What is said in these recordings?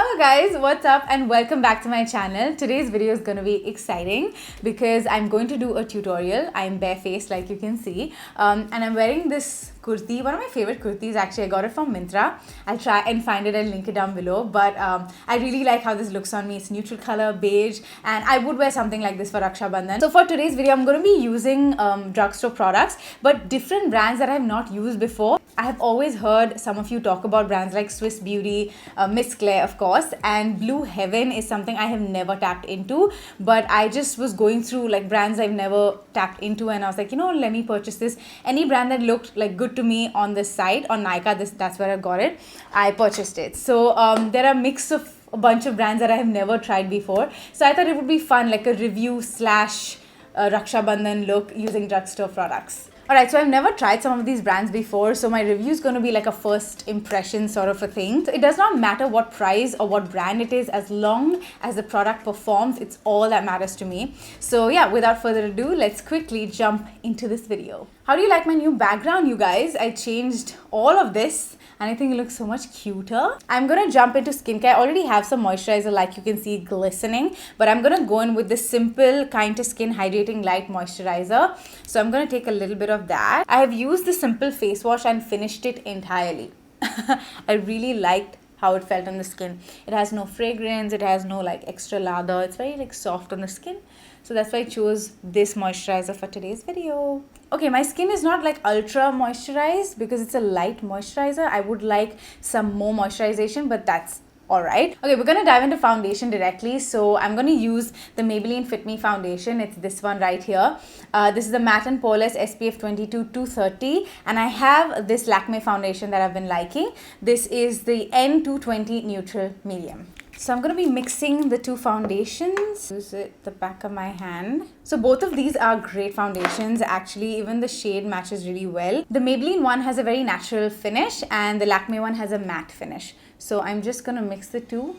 Hello guys, what's up and welcome back to my channel. Today's video is going to be exciting because I'm going to do a tutorial. I'm barefaced like you can see and I'm wearing this kurti, one of my favorite kurtis actually. I got it from Myntra. I'll try and find it and link it down below, but I really like how this looks on me. It's neutral color, beige, and I would wear something like this for Rakshabandhan. So for today's video, I'm going to be using drugstore products, but different brands that I have not used before. I have always heard some of you talk about brands like Swiss Beauty, Miss Claire of course, and Blue Heaven is something I have never tapped into, but I just was going through like brands I've never tapped into and I was like, let me purchase this. Any brand that looked like good to me on this site, on Nykaa, that's where I got it, I purchased it. So there are a mix of a bunch of brands that I have never tried before. So I thought it would be fun, like a review slash Rakshabandhan look using drugstore products. Alright, so I've never tried some of these brands before, so my review is going to be like a first impression sort of a thing. So it does not matter what price or what brand it is, as long as the product performs, it's all that matters to me. So yeah, without further ado, let's quickly jump into this video. How do you like my new background, you guys? I changed all of this and I think it looks so much cuter. I'm going to jump into skincare. I already have some moisturizer like you can see glistening, but I'm going to go in with this simple Kind to Skin Hydrating Light Moisturizer. So I'm going to take a little bit of that. I have used the simple face wash and finished it entirely. I really liked how it felt on the skin. It has no fragrance, it has no like extra lather. It's very like soft on the skin. So that's why I chose this moisturizer for today's video. Okay, my skin is not like ultra moisturized because it's a light moisturizer. I would like some more moisturization, but that's alright. Okay, we're going to dive into foundation directly. So I'm going to use the Maybelline Fit Me foundation. It's this one right here. This is the Matte and Poreless SPF 22 230. And I have this Lakme foundation that I've been liking. This is the N220 Neutral Medium. So I'm going to be mixing the two foundations. Use it the back of my hand. So both of these are great foundations. Actually, even the shade matches really well. The Maybelline one has a very natural finish and the Lakme one has a matte finish. So I'm just going to mix the two.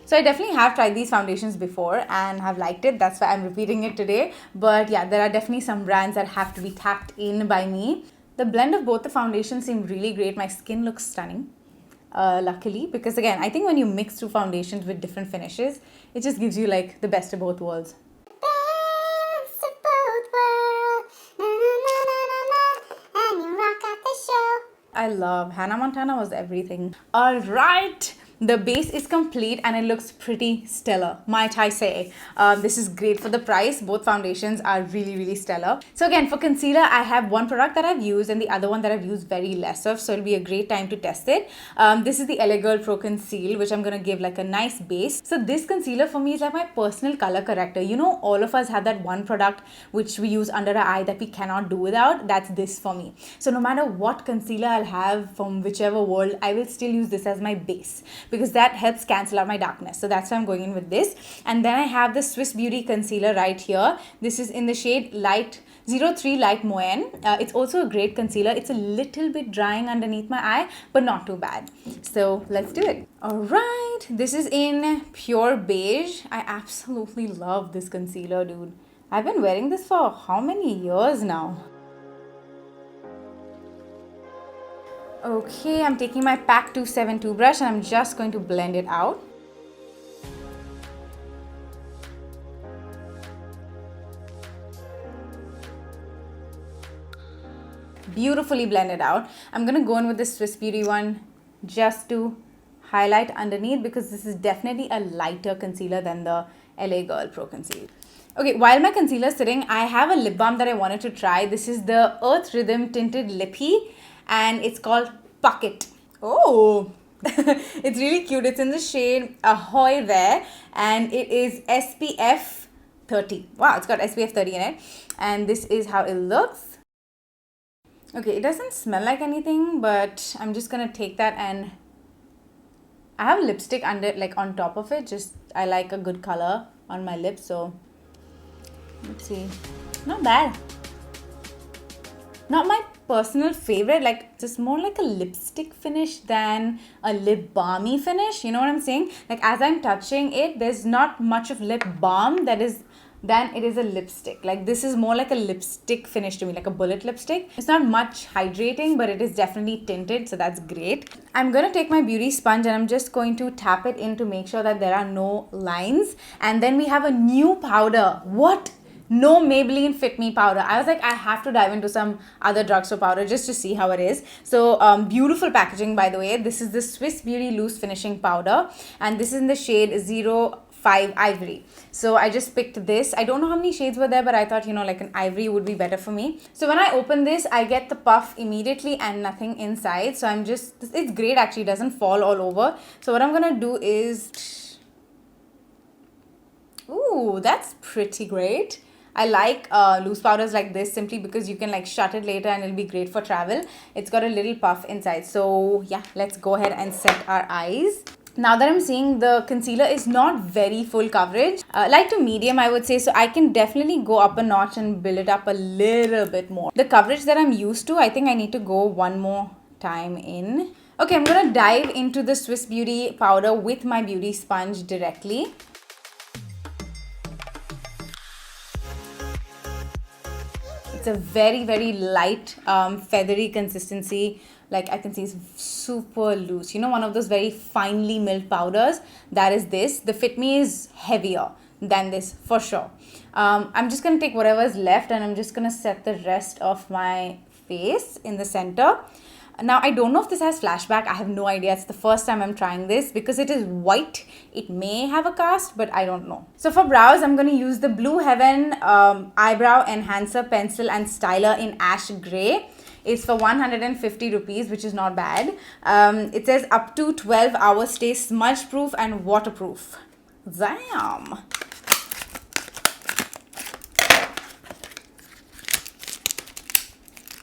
So I definitely have tried these foundations before and have liked it. That's why I'm repeating it today. But yeah, there are definitely some brands that have to be tapped in by me. The blend of both the foundations seemed really great. My skin looks stunning, luckily. Because again, I think when you mix two foundations with different finishes, it just gives you like the best of both worlds. Best of both worlds. Na, na, na, na, na, and you rock out the show. I love Hannah Montana was everything. Alright. The base is complete and it looks pretty stellar, might I say. This is great for the price. Both foundations are really stellar. So again, for concealer, I have one product that I've used and the other one that I've used very less of. So it'll be a great time to test it. This is the LA Girl Pro Conceal, which I'm going to give like a nice base. So this concealer for me is like my personal color corrector. You know, all of us have that one product which we use under our eye that we cannot do without. That's this for me. So no matter what concealer I'll have from whichever world, I will still use this as my base, because that helps cancel out my darkness. So that's why I'm going in with this. And then I have the Swiss Beauty concealer right here. This is in the shade Light 03 Light Moyen. It's also a great concealer. It's a little bit drying underneath my eye, but not too bad. So let's do it. Alright, this is in Pure Beige. I absolutely love this concealer, dude. I've been wearing this for how many years now? Okay, I'm taking my PAC 272 brush and I'm just going to blend it out. Beautifully blended out. I'm going to go in with the Swiss Beauty one just to highlight underneath, because this is definitely a lighter concealer than the LA Girl Pro Conceal. Okay, while my concealer is sitting, I have a lip balm that I wanted to try. This is the Earth Rhythm Tinted Lippie and it's called Pocket. Oh, it's really cute. It's in the shade Ahoy there and it is SPF 30. Wow, it's got SPF 30 in it. And this is how it looks. Okay, it doesn't smell like anything, but I'm just gonna take that and I have lipstick under, like on top of it. Just, I like a good color on my lips, so let's see. Not bad. Not my personal favorite, like just more like a lipstick finish than a lip balmy finish. You know what I'm saying? Like as I'm touching it, there's not much of lip balm that is than it is a lipstick. Like this is more like a lipstick finish to me, like a bullet lipstick. It's not much hydrating, but it is definitely tinted, so that's great. I'm gonna take my beauty sponge and I'm just going to tap it in to make sure that there are no lines. And then we have a new powder. What? No Maybelline Fit Me powder. I was like, I have to dive into some other drugstore powder just to see how it is. So beautiful packaging, by the way. This is the Swiss Beauty Loose Finishing Powder, and this is in the shade 05 Ivory. So I just picked this. I don't know how many shades were there, but I thought, you know, like an ivory would be better for me. So when I open this, I get the puff immediately and nothing inside. So I'm just, it's great actually, it doesn't fall all over. So what I'm gonna do is, ooh, that's pretty great. I like loose powders like this simply because you can like shut it later and it'll be great for travel. It's got a little puff inside. So yeah, let's go ahead and set our eyes. Now that I'm seeing the concealer is not very full coverage, light to medium I would say, so I can definitely go up a notch and build it up a little bit more. The coverage that I'm used to, I think I need to go one more time in. Okay, I'm gonna dive into the Swiss Beauty powder with my beauty sponge directly. It's a very, very light, feathery consistency. Like I can see it's super loose. You know, one of those very finely milled powders. That is this. The Fit Me is heavier than this for sure. I'm just going to take whatever is left and I'm just going to set the rest of my face in the center. Now, I don't know if this has flashback. I have no idea. It's the first time I'm trying this. Because it is white, it may have a cast, but I don't know. So for brows, I'm going to use the Blue Heaven Eyebrow Enhancer Pencil and Styler in Ash Grey. It's for 150 rupees, which is not bad. It says up to 12 hours stay smudge proof and waterproof. Damn.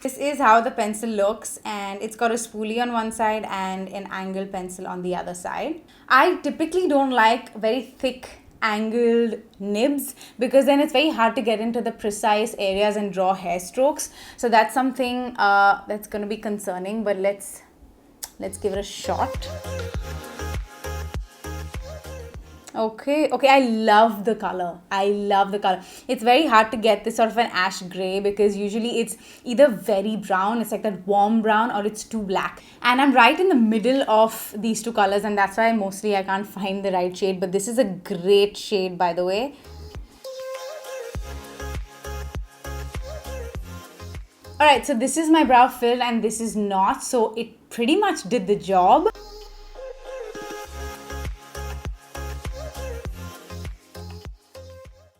This is how the pencil looks, and it's got a spoolie on one side and an angled pencil on the other side. I typically don't like very thick angled nibs because then it's very hard to get into the precise areas and draw hair strokes. So that's something that's going to be concerning, but let's give it a shot. Okay, I love the color. It's very hard to get this sort of an ash gray because usually it's either very brown, it's like that warm brown, or it's too black. And I'm right in the middle of these two colors, and that's why mostly I can't find the right shade. But this is a great shade, by the way. Alright, so this is my brow filled and this is not, so it pretty much did the job.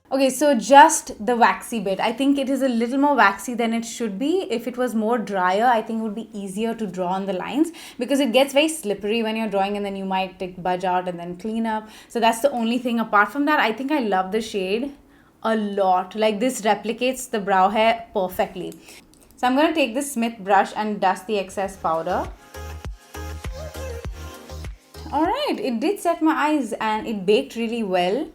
Okay, so just the waxy bit. I think it is a little more waxy than it should be. If it was more drier, I think it would be easier to draw on the lines because it gets very slippery when you're drawing and then you might budge out and then clean up. So that's the only thing. Apart from that, I think I love the shade a lot. Like this replicates the brow hair perfectly. So I'm going to take this Smith brush and dust the excess powder. Alright, it did set my eyes and it baked really well.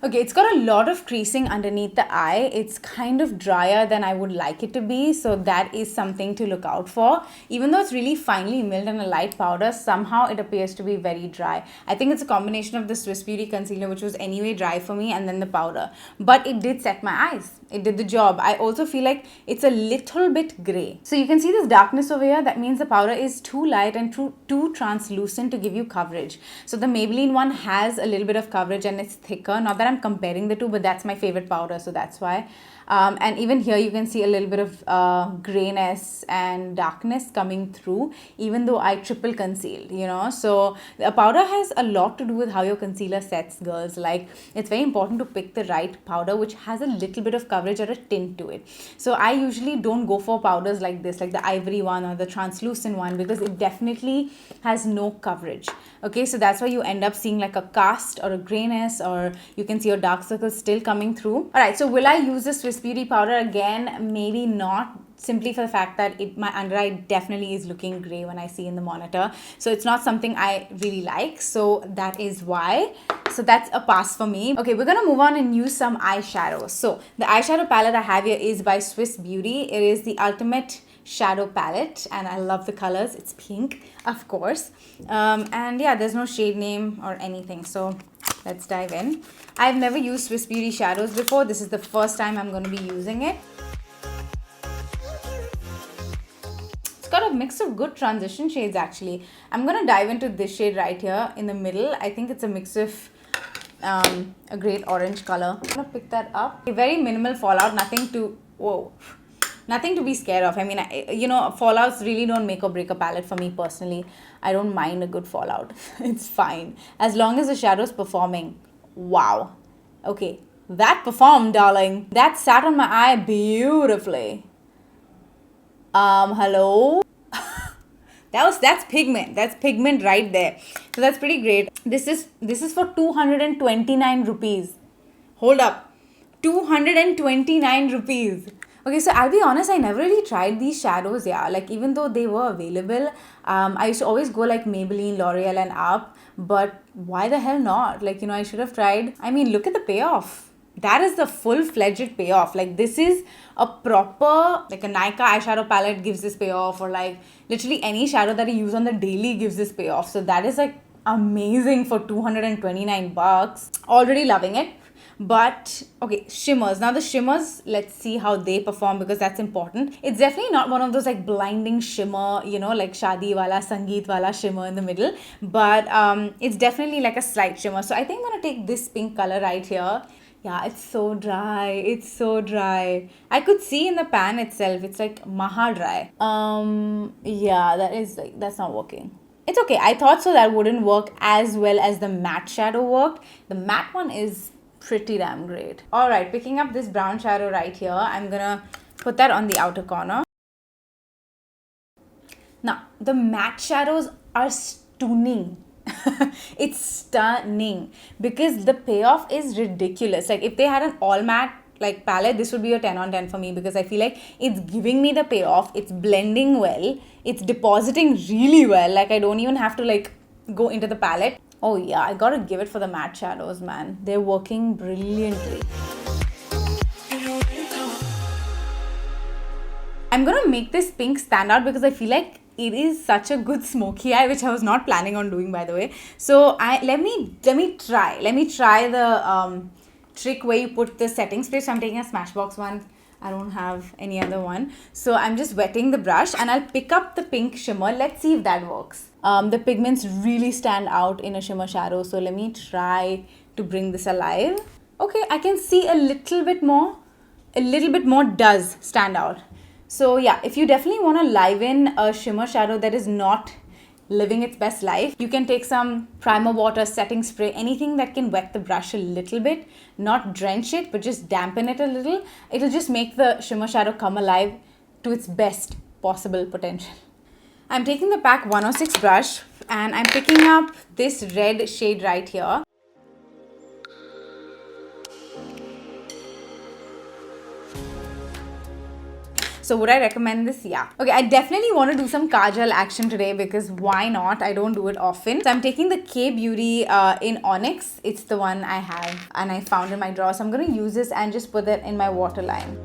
Okay, it's got a lot of creasing underneath the eye. It's kind of drier than I would like it to be. So that is something to look out for. Even though it's really finely milled and a light powder, somehow it appears to be very dry. I think it's a combination of the Swiss Beauty concealer, which was anyway dry for me, and then the powder. But it did set my eyes. It did the job. I also feel like it's a little bit gray. So you can see this darkness over here. That means the powder is too light and too translucent to give you coverage. So the Maybelline one has a little bit of coverage and it's thicker. Not that I'm comparing the two, but that's my favorite powder, so that's why. And even here you can see a little bit of grayness and darkness coming through, even though I triple concealed, you know. So the powder has a lot to do with how your concealer sets, girls. Like, it's very important to pick the right powder which has a little bit of coverage or a tint to it. So I usually don't go for powders like this, like the ivory one or the translucent one, because it definitely has no coverage. Okay, so that's why you end up seeing like a cast or a grayness, or you can see your dark circles still coming through. Alright, so will I use the Swiss Beauty powder again? Maybe not, simply for the fact that my under eye definitely is looking gray when I see in the monitor. So it's not something I really like. So that is why. So that's a pass for me. Okay, we're gonna move on and use some eyeshadows. So the eyeshadow palette I have here is by Swiss Beauty. It is the Ultimate Shadow Palette and I love the colors. It's pink, of course. And yeah, there's no shade name or anything. So let's dive in. I've never used Swiss Beauty shadows before. This is the first time I'm going to be using it. It's got a mix of good transition shades actually. I'm going to dive into this shade right here in the middle. I think it's a mix of a great orange color. I'm going to pick that up. A very minimal fallout, nothing to... Whoa. Nothing to be scared of. I mean, you know, fallouts really don't make or break a palette for me personally. I don't mind a good fallout. It's fine. As long as the shadow's performing. Wow. Okay. That performed, darling. That sat on my eye beautifully. Hello? That's pigment. That's pigment right there. So that's pretty great. This is for 229 rupees. Hold up. 229 rupees. Okay, so I'll be honest, I never really tried these shadows, yeah. Like, even though they were available, I used to always go like Maybelline, L'Oreal and up. But why the hell not? Like, you know, I should have tried. I mean, look at the payoff. That is the full-fledged payoff. Like, this is a proper, like a Nykaa eyeshadow palette gives this payoff. Or like, literally any shadow that you use on the daily gives this payoff. So that is like amazing for 229 bucks. Already loving it. But okay, shimmers. Now the shimmers, let's see how they perform because that's important. It's definitely not one of those like blinding shimmer, you know, like shadi wala, sangeet wala shimmer in the middle. But it's definitely like a slight shimmer. So I think I'm going to take this pink color right here. Yeah, it's so dry. It's so dry. I could see in the pan itself, it's like maha dry. Yeah, that's not working. It's okay. I thought so that wouldn't work as well as the matte shadow worked. The matte one is pretty damn great. Alright, picking up this brown shadow right here. I'm gonna put that on the outer corner. Now, the matte shadows are stunning. It's stunning because the payoff is ridiculous. Like, if they had an all matte like palette, this would be a 10 on 10 for me because I feel like it's giving me the payoff. It's blending well. It's depositing really well. Like, I don't even have to like go into the palette. Oh yeah, I gotta give it for the matte shadows, man. They're working brilliantly. I'm gonna make this pink stand out because I feel like it is such a good smoky eye, which I was not planning on doing, by the way. So let me try the trick where you put the setting spray. So I'm taking a Smashbox one. I don't have any other one. So I'm just wetting the brush and I'll pick up the pink shimmer. Let's see if that works. The pigments really stand out in a shimmer shadow. So let me try to bring this alive. Okay, I can see a little bit more. A little bit more does stand out. So yeah, if you definitely want to liven a shimmer shadow that is not living its best life, you can take some primer water, setting spray, anything that can wet the brush a little bit, not drench it, but just dampen it a little. It'll just make the shimmer shadow come alive to its best possible potential. I'm taking the PAC 106 brush and I'm picking up this red shade right here. So would I recommend this? Yeah. Okay, I definitely want to do some Kajal action today because why not? I don't do it often. So I'm taking the K-Beauty in Onyx. It's the one I have and I found in my drawer. So I'm going to use this and just put that in my waterline.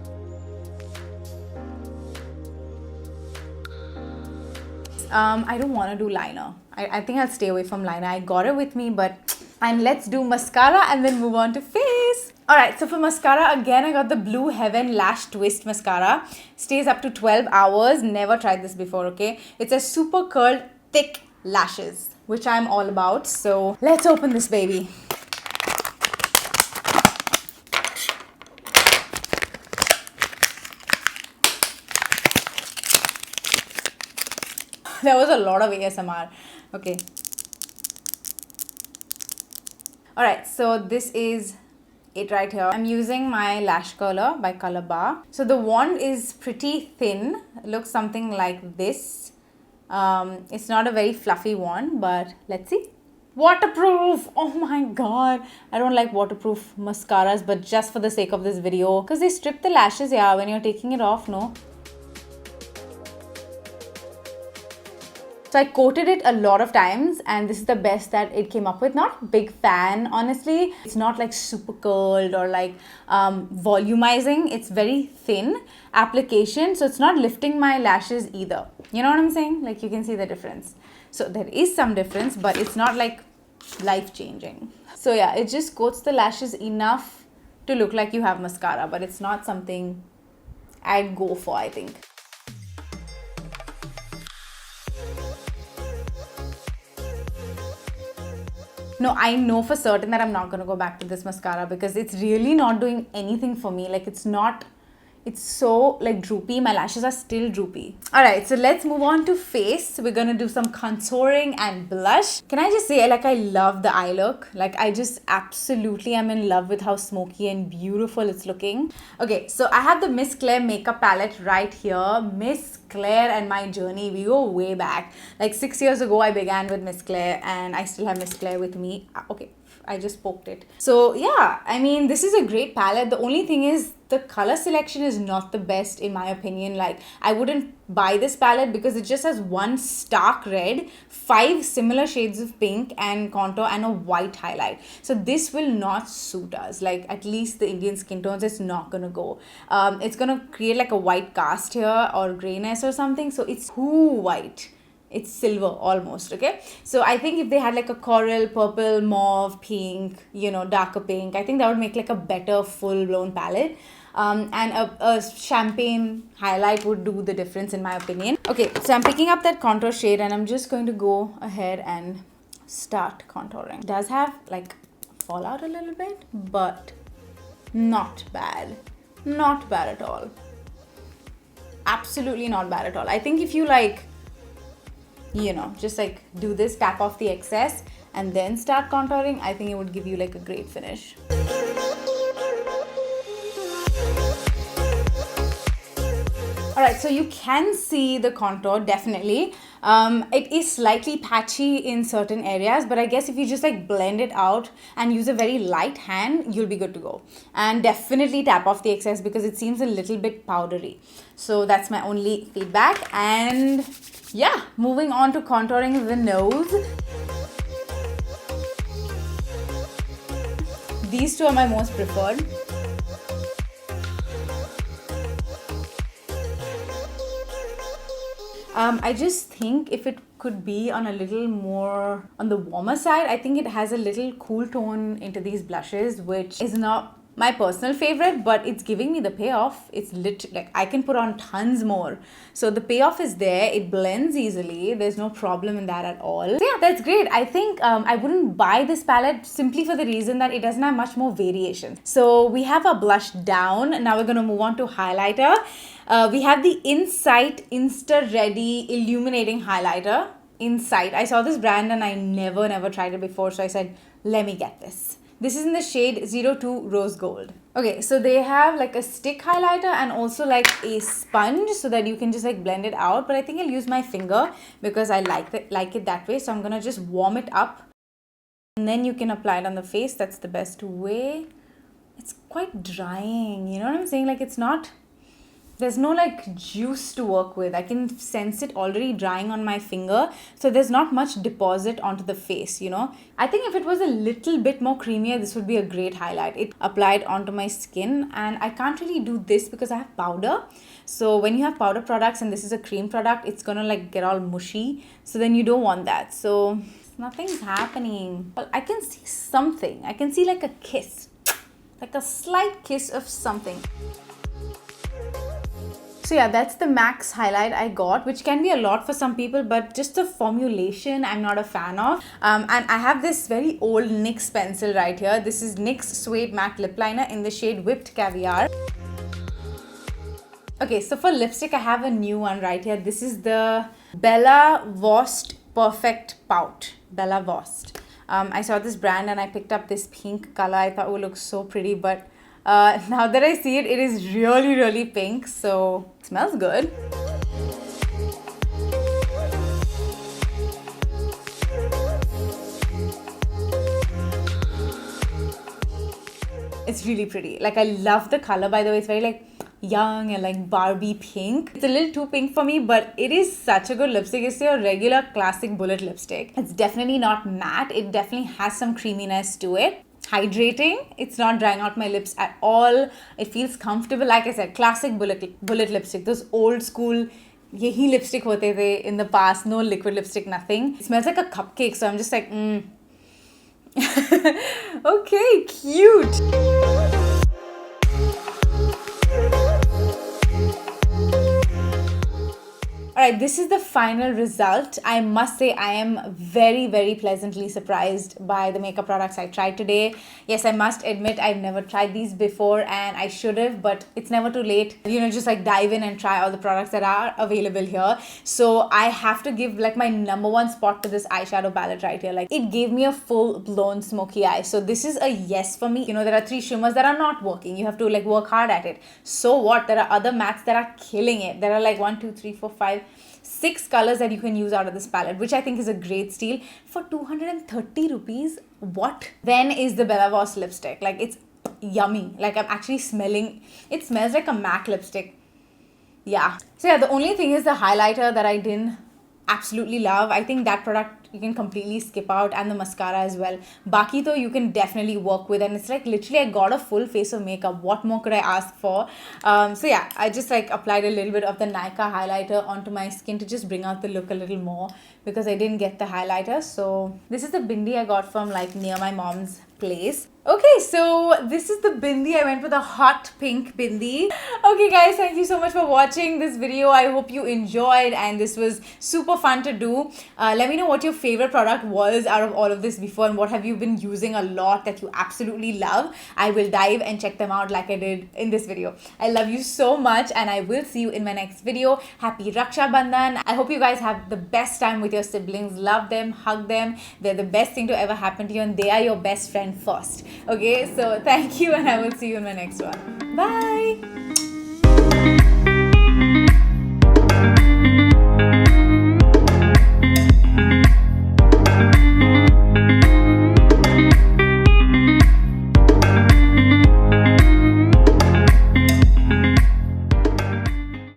I don't want to do liner. I think I'll stay away from liner. I got it with me, and let's do mascara and then move on to face. Alright, so for mascara, again, I got the Blue Heaven Lash Twist Mascara. Stays up to 12 hours. Never tried this before, okay? It's a super curled, thick lashes, which I'm all about. So let's open this baby. There was a lot of ASMR. Okay. Alright, so this is it right here. I'm using my lash curler by Colorbar. So the wand is pretty thin. It looks something like this. It's not a very fluffy wand, but let's see. Waterproof! Oh my god. I don't like waterproof mascaras, but just for the sake of this video. Because they strip the lashes, yeah, when you're taking it off, no? So I coated it a lot of times and this is the best that it came up with. Not a big fan, honestly. It's not like super curled or like volumizing. It's very thin application. So it's not lifting my lashes either. You know what I'm saying? Like you can see the difference. So there is some difference, but it's not like life-changing. So yeah, it just coats the lashes enough to look like you have mascara, but it's not something I'd go for, I think. No, I know for certain that I'm not going to go back to this mascara because it's really not doing anything for me. Like, it's so like droopy. My lashes are still droopy. Alright, so let's move on to face. We're gonna do some contouring and blush. Can I just say, like, I love the eye look. Like, I just absolutely am in love with how smoky and beautiful it's looking. Okay, so I have the Miss Claire makeup palette right here. Miss Claire and my journey, we go way back. Like 6 years ago, I began with Miss Claire and I still have Miss Claire with me. Okay, I just poked it. So yeah, I mean, this is a great palette. The only thing is the color selection is not the best in my opinion. Like, I wouldn't buy this palette because it just has one stark red, 5 similar shades of pink and contour, and a white highlight. So this will not suit us. Like, at least the Indian skin tones, it's not gonna go. It's gonna create like a white cast here or grayness or something. So it's too white. It's silver almost, okay? So I think if they had like a coral, purple, mauve, pink, you know, darker pink, I think that would make like a better full-blown palette. And a champagne highlight would do the difference in my opinion. Okay, so I'm picking up that contour shade and I'm just going to go ahead and start contouring. It does have like fallout a little bit, but not bad. Not bad at all. Absolutely not bad at all. I think if you like, you know, just like do this, tap off the excess and then start contouring, I think it would give you like a great finish. Alright, so you can see the contour definitely. It is slightly patchy in certain areas, but I guess if you just like blend it out and use a very light hand, you'll be good to go. And definitely tap off the excess because it seems a little bit powdery. So that's my only feedback. And yeah, moving on to contouring the nose. These two are my most preferred. I just think if it could be on a little more on the warmer side, I think it has a little cool tone into these blushes, which is not my personal favorite, but it's giving me the payoff. It's like I can put on tons more. So the payoff is there. It blends easily. There's no problem in that at all. So yeah, that's great. I think I wouldn't buy this palette simply for the reason that it doesn't have much more variation. So we have our blush down. Now we're going to move on to highlighter. We have the Insight Insta-Ready Illuminating Highlighter. Insight. I saw this brand and I never tried it before. So I said, let me get this. This is in the shade 02 Rose Gold. Okay, so they have like a stick highlighter and also like a sponge so that you can just like blend it out. But I think I'll use my finger because I like it that way. So I'm going to just warm it up. And then you can apply it on the face. That's the best way. It's quite drying. You know what I'm saying? Like, it's not... There's no like juice to work with. I can sense it already drying on my finger. So there's not much deposit onto the face, you know. I think if it was a little bit more creamier, this would be a great highlight. It applied onto my skin and I can't really do this because I have powder. So when you have powder products and this is a cream product, it's gonna like get all mushy. So then you don't want that. So nothing's happening. Well, I can see something. I can see like a kiss. Like a slight kiss of something. So yeah, that's the max highlight I got, which can be a lot for some people, but just the formulation I'm not a fan of. And I have this very old NYX pencil right here. This is NYX Suede Matte Lip Liner in the shade Whipped Caviar. Okay, so for lipstick, I have a new one right here. This is the Bella Vost Perfect Pout. Bella Vost. I saw this brand and I picked up this pink color. I thought it would look so pretty, but now that I see it, it is really pink, so it smells good. It's really pretty. Like, I love the color, by the way. It's very like young and like Barbie pink. It's a little too pink for me, but it is such a good lipstick. It's your regular classic bullet lipstick. It's definitely not matte. It definitely has some creaminess to it. Hydrating. It's not drying out my lips at all. It feels comfortable. Like I said, classic bullet lipstick. Those old school yehi lipstick hote the in the past. No liquid lipstick, nothing. It smells like a cupcake. So I'm just like, Okay, cute. Alright, this is the final result. I must say I am very, very pleasantly surprised by the makeup products I tried today. Yes, I must admit I've never tried these before and I should have, but it's never too late. You know, just like dive in and try all the products that are available here. So I have to give like my number one spot to this eyeshadow palette right here. Like it gave me a full blown smoky eye. So this is a yes for me. You know, there are 3 shimmers that are not working. You have to like work hard at it. So what? There are other mattes that are killing it. There are like 1, 2, 3, 4, 5, 6 colors that you can use out of this palette, which I think is a great steal for 230 rupees. What? Then is the Bella Voss lipstick. Like it's yummy. Like I'm actually smelling, it smells like a MAC lipstick. Yeah. So yeah, the only thing is the highlighter that I didn't absolutely love. I think that product you can completely skip out, and the mascara as well. Baki though you can definitely work with, and it's like literally I got a full face of makeup. What more could I ask for? So yeah, I just like applied a little bit of the Nykaa highlighter onto my skin to just bring out the look a little more because I didn't get the highlighter. So this is the bindi I got from like near my mom's place. Okay, so this is the bindi. I went with a hot pink bindi. Okay guys, thank you so much for watching this video. I hope you enjoyed and this was super fun to do. Let me know what your favorite product was out of all of this before and what have you been using a lot that you absolutely love. I will dive and check them out like I did in this video. I love you so much and I will see you in my next video. Happy Rakshabandhan. I hope you guys have the best time with your siblings. Love them, hug them. They're the best thing to ever happen to you and they are your best friend first. Okay, so thank you and I will see you in my next one. Bye.